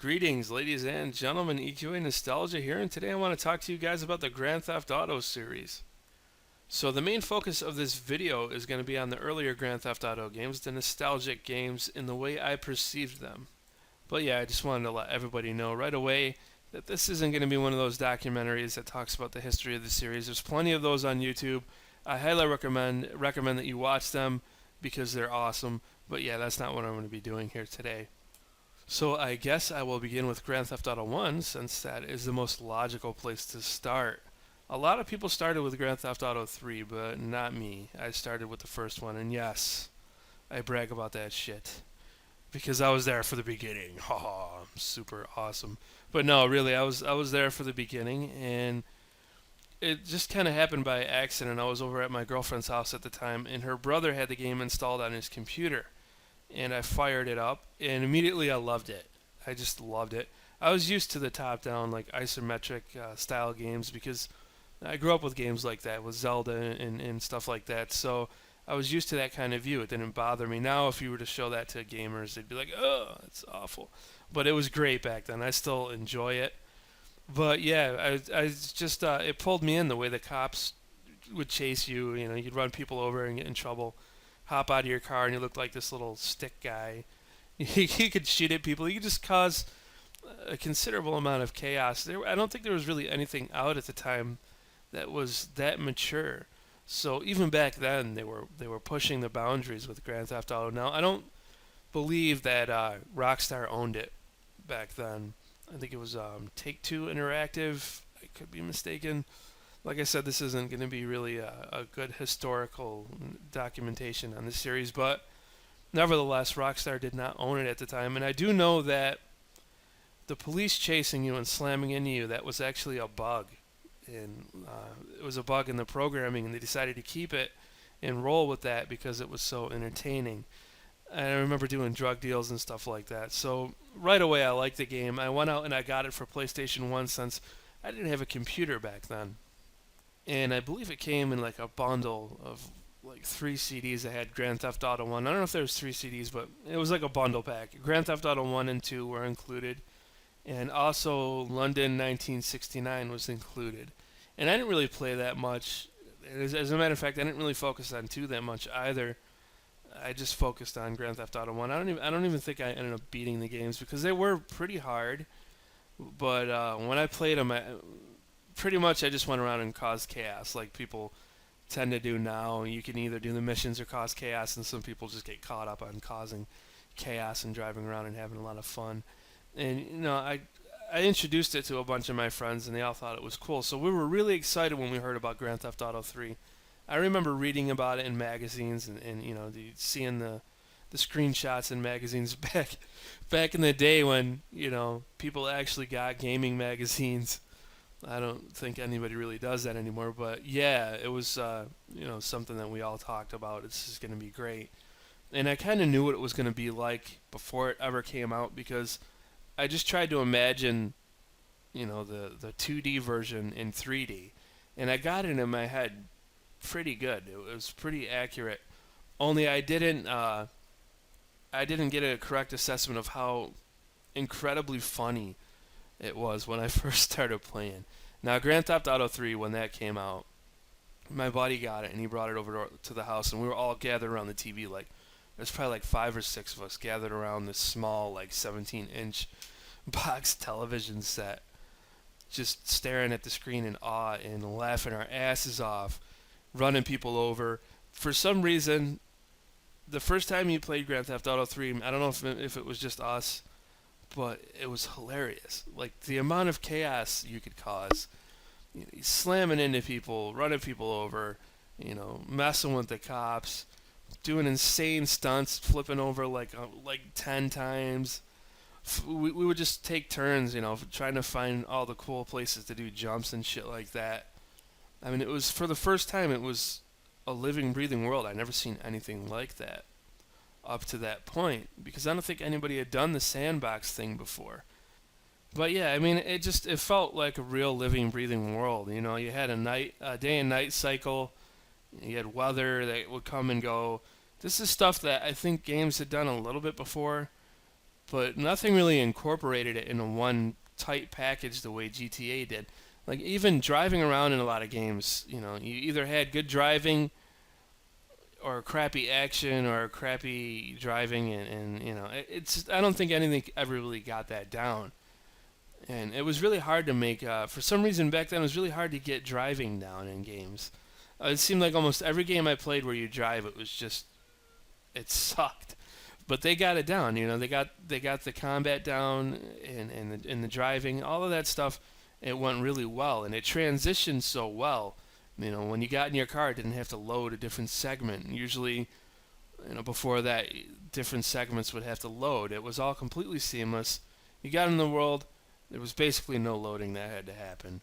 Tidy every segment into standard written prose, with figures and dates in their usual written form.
Greetings, ladies and gentlemen. EQA Nostalgia here, and today I want to talk to you guys about the Grand Theft Auto series. So, the main focus of this video is going to be on the earlier Grand Theft Auto games, the nostalgic games, in the way I perceived them. But yeah, I just wanted to let everybody know right away that this isn't going to be one of those documentaries that talks about the history of the series. There's plenty of those on YouTube. I highly recommend that you watch them because they're awesome. But yeah, that's not what I'm going to be doing here today. So I guess I will begin with Grand Theft Auto 1 since that is the most logical place to start. A lot of people started with Grand Theft Auto 3, but not me. I started with the first one, and yes, I brag about that shit. Because I was there for the beginning. Haha, super awesome. But no, really, I was there for the beginning, and it just kind of happened by accident. I was over at my girlfriend's house at the time, and her brother had the game installed on his computer, and I fired it up, and immediately I loved it. I just loved it. I was used to the top-down, like isometric style games because I grew up with games like that, with Zelda and stuff like that. So I was used to that kind of view. It didn't bother me. Now, if you were to show that to gamers, they'd be like, "Oh, it's awful." But it was great back then. I still enjoy it. But yeah, I just it pulled me in the way the cops would chase you. You know, you'd run people over and get in trouble. Hop out of your car and you look like this little stick guy. He could shoot at people. He could just cause a considerable amount of chaos. I don't think there was really anything out at the time that was that mature. So even back then, they were pushing the boundaries with Grand Theft Auto. Now I don't believe that Rockstar owned it back then. I think it was Take Two Interactive. I could be mistaken. Like I said, this isn't going to be really a good historical documentation on this series, but nevertheless, Rockstar did not own it at the time. And I do know that the police chasing you and slamming into you, that was actually a bug. And it was a bug in the programming, and they decided to keep it and roll with that because it was so entertaining. And I remember doing drug deals and stuff like that. So right away, I liked the game. I went out and I got it for PlayStation 1 since I didn't have a computer back then. And I believe it came in like a bundle of like three CDs that had Grand Theft Auto 1. I don't know if there was three CDs, but it was like a bundle pack. Grand Theft Auto 1 and 2 were included, and also London 1969 was included. And I didn't really play that much. As a matter of fact, I didn't really focus on 2 that much either. I just focused on Grand Theft Auto 1. I don't even think I ended up beating the games because they were pretty hard. But when I played them, pretty much I just went around and caused chaos like people tend to do now. You can either do the missions or cause chaos, and some people just get caught up on causing chaos and driving around and having a lot of fun. And I introduced it to a bunch of my friends, and they all thought it was cool. So we were really excited when we heard about Grand Theft Auto 3. I remember reading about it in magazines and seeing the screenshots in magazines back in the day when people actually got gaming magazines. I don't think anybody really does that anymore, but yeah, it was something that we all talked about. It's just going to be great, and I kind of knew what it was going to be like before it ever came out because I just tried to imagine the 2D version in 3D, and I got it in my head pretty good. It was pretty accurate. Only I didn't get a correct assessment of how incredibly funny it was when I first started playing. Now, Grand Theft Auto 3, when that came out, my buddy got it and he brought it over to the house, and we were all gathered around the TV. Like, there's probably like 5 or 6 of us gathered around this small, like 17-inch box television set, just staring at the screen in awe and laughing our asses off, running people over. For some reason, the first time you played Grand Theft Auto 3, I don't know if it was just us, but it was hilarious. Like, the amount of chaos you could cause. Slamming into people, running people over, messing with the cops, doing insane stunts, flipping over like 10 times. We would just take turns, trying to find all the cool places to do jumps and shit like that. I mean, it was, for the first time, it was a living, breathing world. I'd never seen anything like that up to that point because I don't think anybody had done the sandbox thing before. But yeah, I mean, it felt like a real living, breathing world. You had a day and night cycle. You had weather that would come and go. This is stuff that I think games had done a little bit before, but nothing really incorporated it into one tight package the way GTA did. Like even driving around in a lot of games, you either had good driving or crappy action or crappy driving, and it's I don't think anything ever really got that down. And it was really hard to make. For some reason back then, it was really hard to get driving down in games. It seemed like almost every game I played where you drive, it sucked. But they got it down. They got the combat down and the driving, all of that stuff. It went really well, and it transitioned so well. When you got in your car, it didn't have to load a different segment. Usually, before that, different segments would have to load. It was all completely seamless. You got in the world, there was basically no loading that had to happen.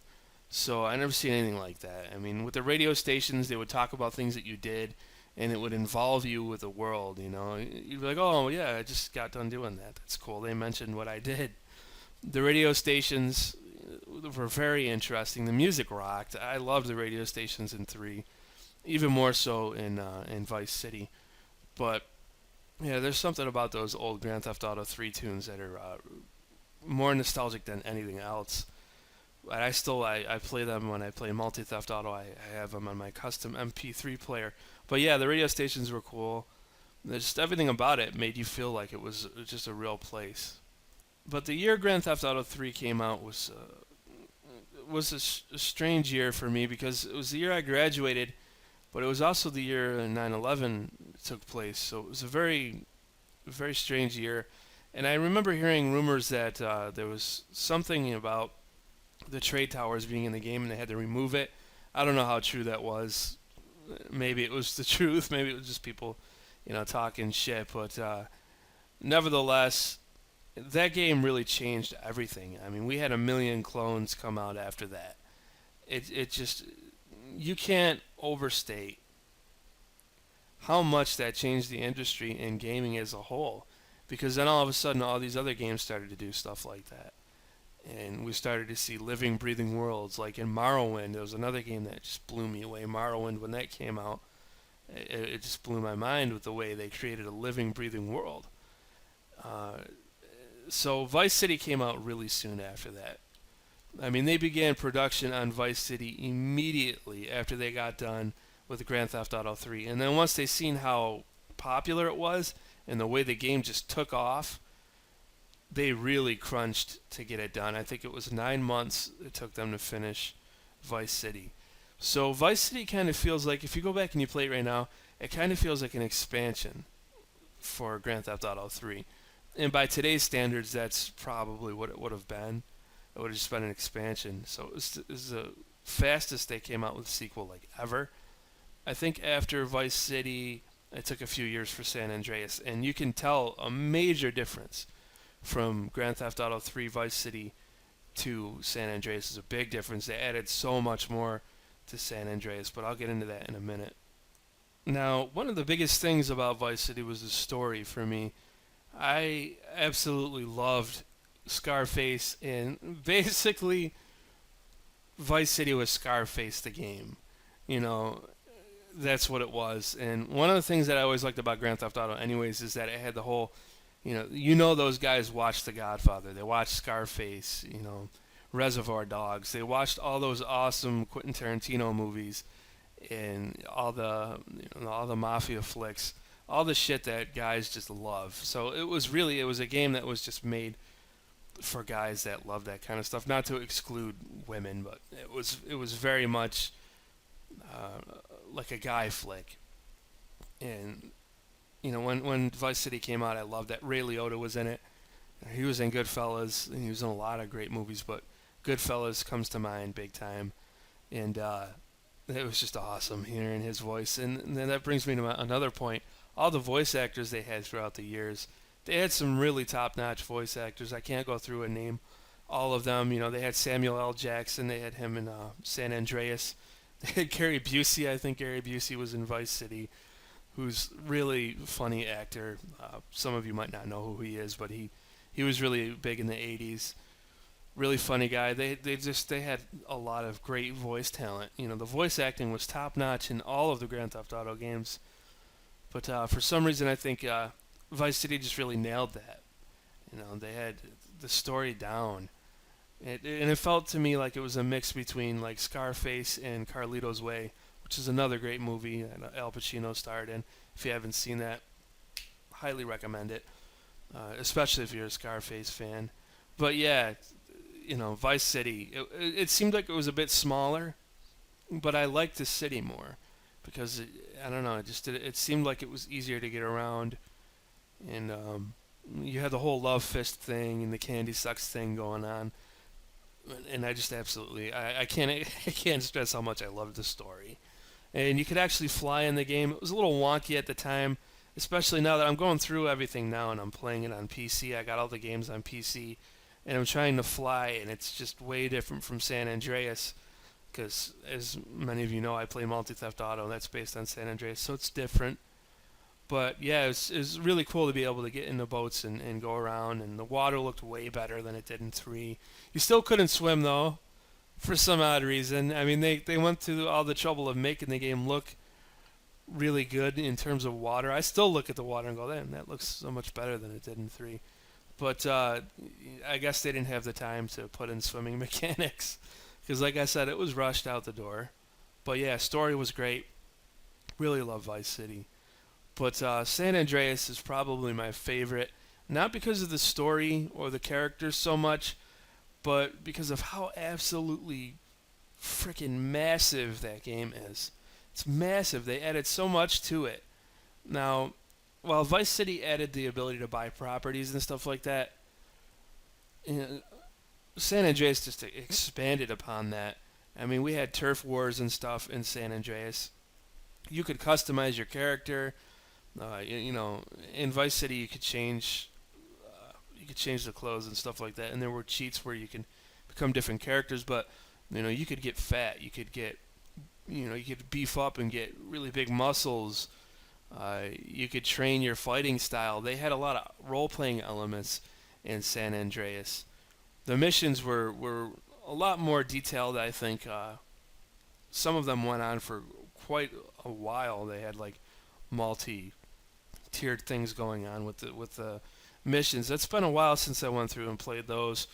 So I never seen anything like that. I mean, with the radio stations, they would talk about things that you did, and it would involve you with the world. You'd be like, "Oh yeah, I just got done doing that. That's cool." They mentioned what I did. The radio stations were very interesting. The music rocked. I loved the radio stations in 3, even more so in Vice City. But yeah, there's something about those old Grand Theft Auto 3 tunes that are more nostalgic than anything else. I play them when I play Multi Theft Auto. I have them on my custom MP3 player. But yeah, the radio stations were cool. Just everything about it made you feel like it was just a real place. But the year Grand Theft Auto 3 came out was a strange year for me because it was the year I graduated, but it was also the year 9/11 took place. So it was a very, very strange year. And I remember hearing rumors that there was something about the trade towers being in the game and they had to remove it. I don't know how true that was. Maybe it was the truth. Maybe it was just people, talking shit. But nevertheless, that game really changed everything. I mean, we had a million clones come out after that. It just, you can't overstate how much that changed the industry and gaming as a whole. Because then all of a sudden, all these other games started to do stuff like that. And we started to see living, breathing worlds. Like in Morrowind, there was another game that just blew me away. Morrowind, when that came out, it just blew my mind with the way they created a living, breathing world. So Vice City came out really soon after that. I mean, they began production on Vice City immediately after they got done with Grand Theft Auto 3. And then once they seen how popular it was and the way the game just took off, they really crunched to get it done. I think it was 9 months it took them to finish Vice City. So Vice City kind of feels like, if you go back and you play it right now, it kind of feels like an expansion for Grand Theft Auto 3. And by today's standards, that's probably what it would have been. It would have just been an expansion. So it was the fastest they came out with a sequel like ever. I think after Vice City, it took a few years for San Andreas. And you can tell a major difference from Grand Theft Auto 3 Vice City to San Andreas. Is a big difference. They added so much more to San Andreas, but I'll get into that in a minute. Now, one of the biggest things about Vice City was the story for me. I absolutely loved Scarface, and basically Vice City was Scarface the game. That's what it was. And one of the things that I always liked about Grand Theft Auto anyways is that it had the whole, those guys watched The Godfather. They watched Scarface, Reservoir Dogs. They watched all those awesome Quentin Tarantino movies and all the mafia flicks, all the shit that guys just love. So it was a game that was just made for guys that love that kind of stuff. Not to exclude women, but it was very much like a guy flick. And when Vice City came out, I loved that. Ray Liotta was in it. He was in Goodfellas, and he was in a lot of great movies, but Goodfellas comes to mind big time. And it was just awesome hearing his voice. And then that brings me to another point. All the voice actors they had throughout the years, they had some really top-notch voice actors. I can't go through and name all of them. They had Samuel L. Jackson. They had him in San Andreas. They had Gary Busey. I think Gary Busey was in Vice City, who's really funny actor. Some of you might not know who he is, but he was really big in the 80s. Really funny guy. They had a lot of great voice talent. The voice acting was top-notch in all of the Grand Theft Auto games. But for some reason, I think Vice City just really nailed that. They had the story down. And it felt to me like it was a mix between like Scarface and Carlito's Way, which is another great movie that Al Pacino starred in. If you haven't seen that, highly recommend it, especially if you're a Scarface fan. But yeah, Vice City. It seemed like it was a bit smaller, but I liked the city more because I don't know. It seemed like it was easier to get around, and you had the whole love fist thing and the candy sucks thing going on, and I just absolutely I can't I can't stress how much I loved the story. And you could actually fly in the game. It was a little wonky at the time, especially now that I'm going through everything now and I'm playing it on PC. I got all the games on PC, and I'm trying to fly, and it's just way different from San Andreas. Because as many of you know, I play Multi Theft Auto, and that's based on San Andreas, so it's different. But yeah, it's really cool to be able to get in the boats and go around, and the water looked way better than it did in 3. You still couldn't swim though, for some odd reason. I mean, they went through all the trouble of making the game look really good in terms of water. I still look at the water and go, "Damn, that looks so much better than it did in 3." But I guess they didn't have the time to put in swimming mechanics because, like I said, it was rushed out the door. But yeah, story was great. Really love Vice City. But San Andreas is probably my favorite, not because of the story or the characters so much, but because of how absolutely freaking massive that game is. It's massive. They added so much to it. Now, while Vice City added the ability to buy properties and stuff like that, San Andreas just expanded upon that. I mean, we had turf wars and stuff in San Andreas. You could customize your character. In Vice City, you could change the clothes and stuff like that. And there were cheats where you can become different characters, but you could get fat. You could beef up and get really big muscles. You could train your fighting style. They had a lot of role-playing elements in San Andreas. The missions were a lot more detailed, I think. Some of them went on for quite a while. They had like multi-tiered things going on with the missions. It's been a while since I went through and played those,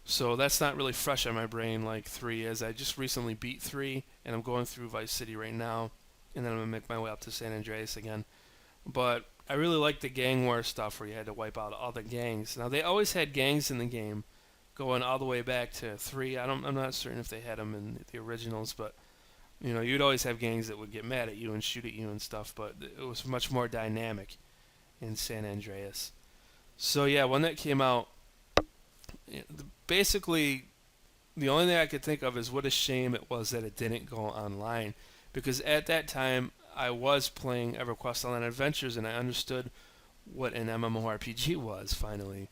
so that's not really fresh on my brain like 3 is. I just recently beat 3, and I'm going through Vice City right now, and then I'm going to make my way up to San Andreas again. But I really like the gang war stuff where you had to wipe out all the gangs. Now, they always had gangs in the game going all the way back to 3. I'm not certain if they had them in the originals, but you'd always have gangs that would get mad at you and shoot at you and stuff, but it was much more dynamic in San Andreas. So yeah, when that came out, basically the only thing I could think of is what a shame it was that it didn't go online, because at that time I was playing EverQuest Online Adventures and I understood what an MMORPG was finally.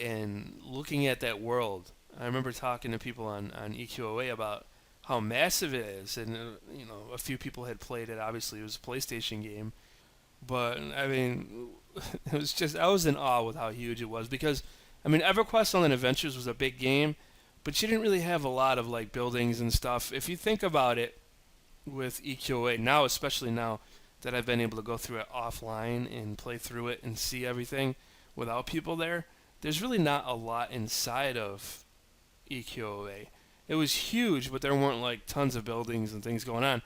And looking at that world, I remember talking to people on EQOA about how massive it is, and a few people had played it. Obviously, it was a PlayStation game, but I mean, it was just I was in awe with how huge it was because I mean, EverQuest Online Adventures was a big game, but you didn't really have a lot of like buildings and stuff. If you think about it, with EQOA now, especially now that I've been able to go through it offline and play through it and see everything without people there, there's really not a lot inside of EQOA. It was huge, but there weren't like tons of buildings and things going on.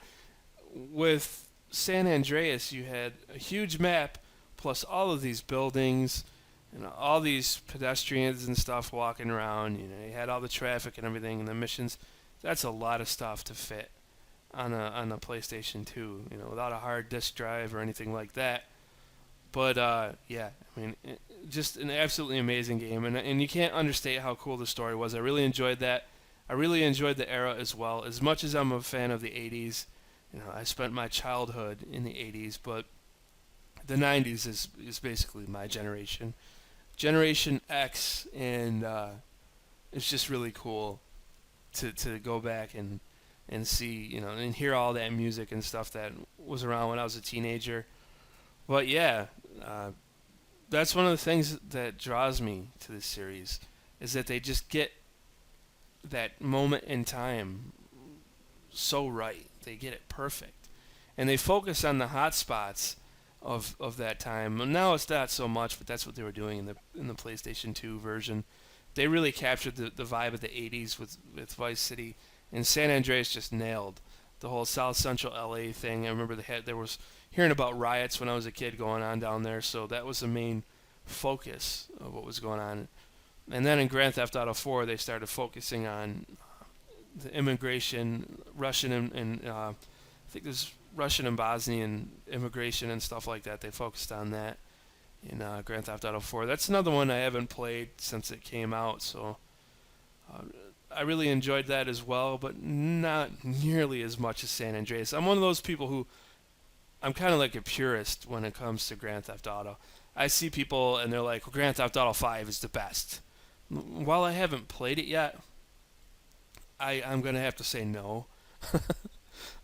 With San Andreas, you had a huge map plus all of these buildings and all these pedestrians and stuff walking around. You had all the traffic and everything and the missions. That's a lot of stuff to fit on a PlayStation 2, without a hard disk drive or anything like that. But yeah, I mean, just an absolutely amazing game, and you can't understate how cool the story was. I really enjoyed that. I really enjoyed the era as well. As much as I'm a fan of the 80s, I spent my childhood in the 80s, but the 90s is basically my generation. Generation X, and it's just really cool to go back and see, and hear all that music and stuff that was around when I was a teenager. But yeah, that's one of the things that draws me to this series, is that they just get that moment in time so right. They get it perfect. And they focus on the hot spots of that time. And now it's not so much, but that's what they were doing in the PlayStation 2 version. They really captured the vibe of the 80s with Vice City, and San Andreas just nailed the whole South Central LA thing. I remember there was hearing about riots when I was a kid going on down there, so that was the main focus of what was going on. And then in Grand Theft Auto 4, they started focusing on the immigration, Russian and I think there's Russian and Bosnian immigration and stuff like that. They focused on that in Grand Theft Auto 4. That's another one I haven't played since it came out, so uh, I really enjoyed that as well, but not nearly as much as San Andreas. I'm one of those people who I'm kind of like a purist when it comes to Grand Theft Auto. I see people and they're like, well, Grand Theft Auto 5 is the best. While I haven't played it yet, I'm going to have to say no.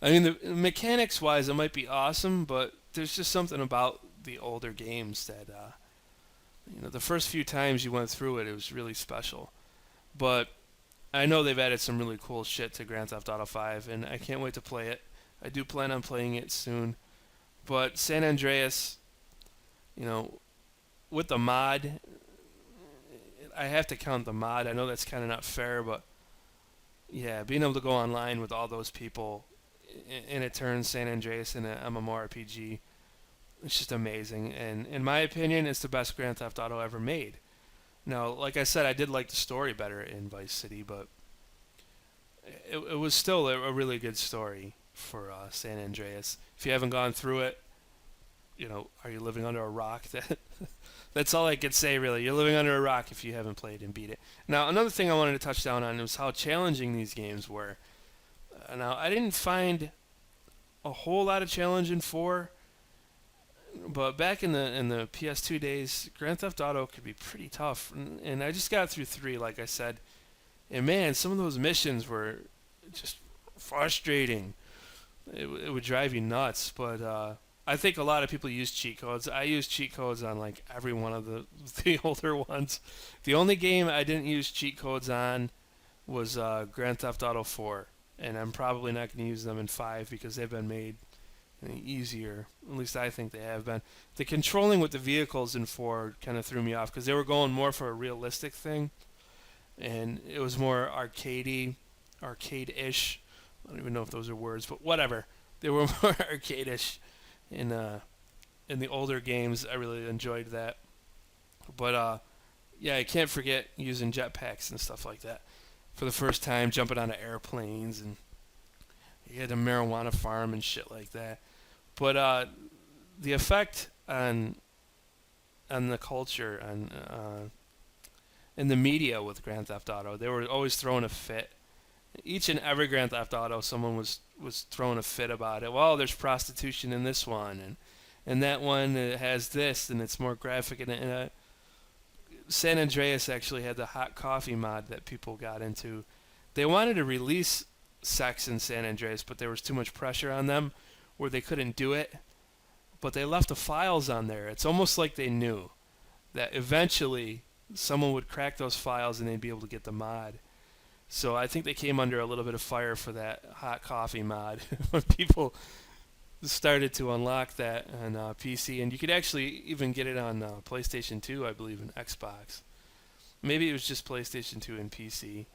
I mean, the mechanics-wise, it might be awesome, but there's just something about the older games that, the first few times you went through it, it was really special. But I know they've added some really cool shit to Grand Theft Auto 5, and I can't wait to play it. I do plan on playing it soon. But San Andreas, with the mod, I have to count the mod. I know that's kind of not fair, but yeah, being able to go online with all those people and it turns San Andreas into an MMORPG, it's just amazing. And in my opinion, it's the best Grand Theft Auto ever made. Now, like I said, I did like the story better in Vice City, but it was still a really good story for San Andreas. If you haven't gone through it, are you living under a rock? That's all I could say, really. You're living under a rock if you haven't played and beat it. Now, another thing I wanted to touch down on was how challenging these games were. Now, I didn't find a whole lot of challenge in 4, but back in the PS2 days, Grand Theft Auto could be pretty tough. And I just got through 3, like I said. And man, some of those missions were just frustrating. It would drive you nuts, but I think a lot of people use cheat codes. I use cheat codes on like every one of the older ones. The only game I didn't use cheat codes on was Grand Theft Auto 4, and I'm probably not going to use them in 5 because they've been made easier. At least I think they have been. The controlling with the vehicles in 4 kind of threw me off because they were going more for a realistic thing, and it was more arcade-ish. I don't even know if those are words, but whatever. They were more arcade-ish in the older games. I really enjoyed that. But yeah, I can't forget using jetpacks and stuff like that. For the first time, jumping onto airplanes, and you had a marijuana farm and shit like that. But the effect on the culture and the media with Grand Theft Auto, they were always throwing a fit. Each and every Grand Theft Auto, someone was throwing a fit about it. Well, there's prostitution in this one, and that one has this, and it's more graphic. And San Andreas actually had the hot coffee mod that people got into. They wanted to release sex in San Andreas, but there was too much pressure on them where they couldn't do it. But they left the files on there. It's almost like they knew that eventually someone would crack those files and they'd be able to get the mod. So I think they came under a little bit of fire for that hot coffee mod when people started to unlock that on PC, and you could actually even get it on PlayStation 2, I believe, and Xbox. Maybe it was just PlayStation 2 and PC,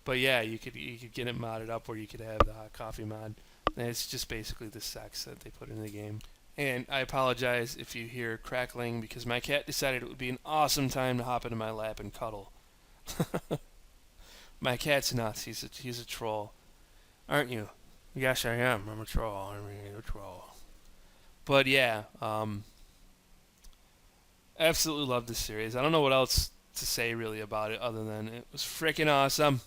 but yeah, you could get it modded up where you could have the hot coffee mod, and it's just basically the sex that they put in the game. And I apologize if you hear crackling because my cat decided it would be an awesome time to hop into my lap and cuddle. My cat's nuts. He's a troll, aren't you? Yes, I am. I'm a troll. I'm a troll. But yeah, absolutely love this series. I don't know what else to say really about it other than it was freaking awesome.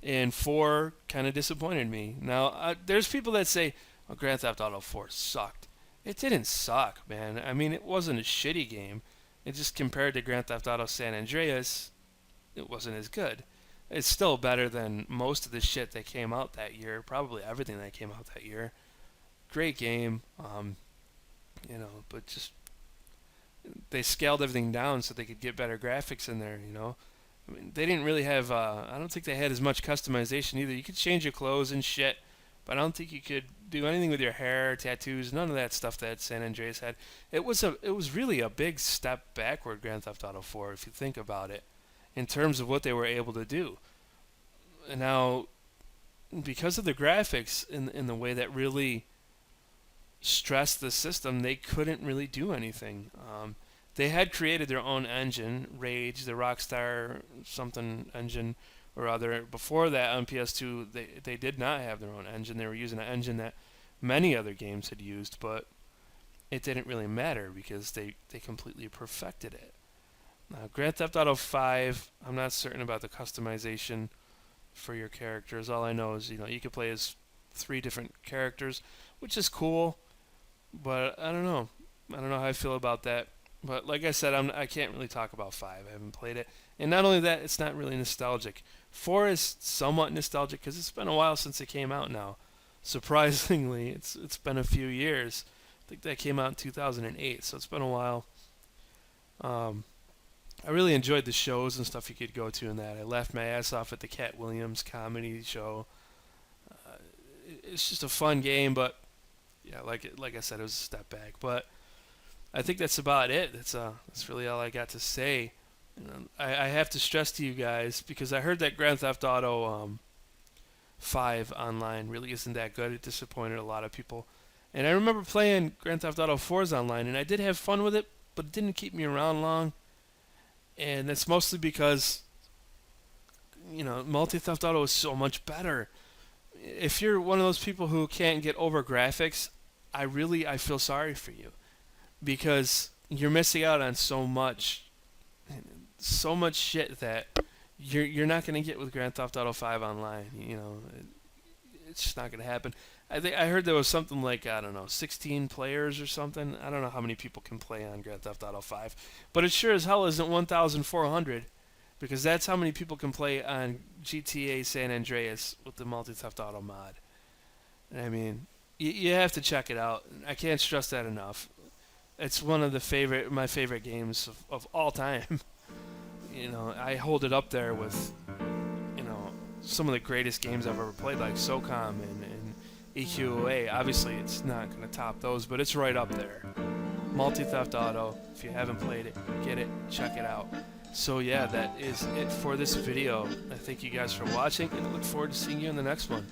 And 4 kind of disappointed me. Now, there's people that say, "Oh, Grand Theft Auto 4 sucked." It didn't suck, man. I mean, it wasn't a shitty game. It just compared to Grand Theft Auto San Andreas, it wasn't as good. It's still better than most of the shit that came out that year. Probably everything that came out that year. Great game, but just they scaled everything down so they could get better graphics in there. I mean, they didn't really have. I don't think they had as much customization either. You could change your clothes and shit, but I don't think you could do anything with your hair, tattoos, none of that stuff that San Andreas had. It was really a big step backward, Grand Theft Auto 4, if you think about it, in terms of what they were able to do. And now, because of the graphics in the way that really stressed the system, they couldn't really do anything. They had created their own engine, Rage, the Rockstar something engine or other. Before that, on PS2, they did not have their own engine. They were using an engine that many other games had used, but it didn't really matter because they completely perfected it. Grand Theft Auto 5, I'm not certain about the customization for your characters. All I know is, you can play as 3 different characters, which is cool, but I don't know. I don't know how I feel about that. But like I said, I can't really talk about 5. I haven't played it. And not only that, it's not really nostalgic. 4 is somewhat nostalgic because it's been a while since it came out now. Surprisingly, it's been a few years. I think that came out in 2008, so it's been a while. I really enjoyed the shows and stuff you could go to in that. I laughed my ass off at the Cat Williams comedy show. It's just a fun game, but yeah, like I said, it was a step back. But I think that's about it. That's really all I got to say. I have to stress to you guys, because I heard that Grand Theft Auto 5 online really isn't that good. It disappointed a lot of people. And I remember playing Grand Theft Auto 4's online, and I did have fun with it, but it didn't keep me around long. And that's mostly because, multi-theft auto is so much better. If you're one of those people who can't get over graphics, I feel sorry for you, because you're missing out on so much shit that you're not going to get with Grand Theft Auto 5 online. It's just not going to happen. I heard there was something like, I don't know, 16 players or something. I don't know how many people can play on Grand Theft Auto 5, but it sure as hell isn't 1,400, because that's how many people can play on GTA San Andreas with the multi-theft auto mod. I mean, you have to check it out. I can't stress that enough. It's one of my favorite games of all time. I hold it up there with, some of the greatest games I've ever played, like SOCOM and EQOA. Obviously, it's not going to top those, but it's right up there. Multi-theft auto. If you haven't played it, get it, check it out. So yeah, that is it for this video. I thank you guys for watching, and I look forward to seeing you in the next one.